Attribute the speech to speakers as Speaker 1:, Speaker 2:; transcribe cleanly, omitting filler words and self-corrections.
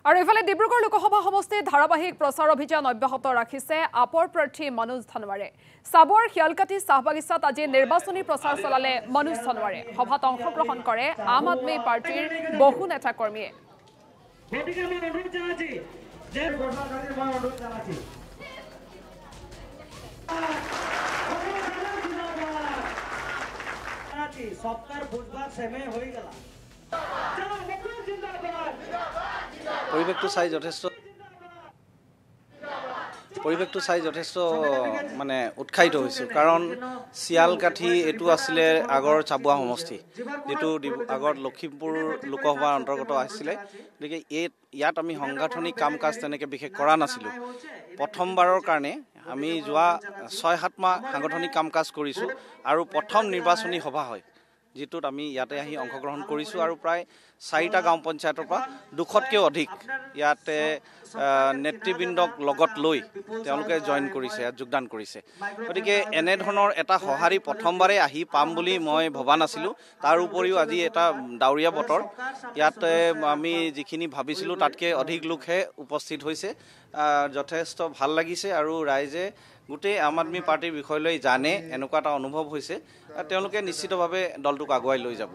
Speaker 1: আৰু ইফালে ডিব্ৰুগড় লোকসভা সমষ্টিৰ ধাৰাবাহিক প্ৰচাৰ অভিযান অব্যাহত ৰাখিছে আপৰ প্ৰাৰ্থী মনোজ ধনৱাৰে। সাবৰ শিয়ালকাঠি চাহবাগিচাত আজি নিৰ্বাচনী প্ৰচাৰ চলালে মনোজ ধনৱাৰে। সভাত অংশগ্ৰহণ কৰে আম আদমি পাৰ্টিৰ বহু নেতা কৰ্মীয়ে।
Speaker 2: পৰিৱেশটো চাই যথেষ্ট মানে উৎসাহিত হৈছোঁ, কাৰণ শিয়ালকাঠি এইটো আছিলে আগৰ চাবুৱা সমষ্টি, যিটো আগত লখিমপুৰ লোকসভাৰ অন্তৰ্গত আছিলে। গতিকে ইয়াত আমি সাংগঠনিক কাম কাজ তেনেকৈ বিশেষ কৰা নাছিলোঁ। প্ৰথমবাৰৰ কাৰণে আমি যোৱা 6-7 মাহ সাংগঠনিক কাম কাজ কৰিছোঁ আৰু প্ৰথম নিৰ্বাচনী সভা হয়, যিটোত আমি ইয়াতে আহি অংশগ্ৰহণ কৰিছোঁ। আৰু প্ৰায় 4টা গাঁও পঞ্চায়তৰ পৰা 200তকৈও অধিক ইয়াতে নেতৃবৃন্দক লগত লৈ তেওঁলোকে জইন কৰিছে, ইয়াত যোগদান কৰিছে। গতিকে এনেধৰণৰ এটা সঁহাৰি প্ৰথমবাৰে আহি পাম বুলি মই ভবা নাছিলোঁ। তাৰ উপৰিও আজি এটা ডাৱৰীয়া বতৰ, ইয়াতে আমি যিখিনি ভাবিছিলোঁ তাতকৈ অধিক লোকহে উপস্থিত হৈছে। যথেষ্ট ভাল লাগিছে আৰু ৰাইজে গোটেই আম আদমি পাৰ্টিৰ বিষয়লৈ জানে, এনেকুৱা এটা অনুভৱ হৈছে। তেওঁলোকে নিশ্চিতভাৱে দলটোক আগুৱাই লৈ যাব।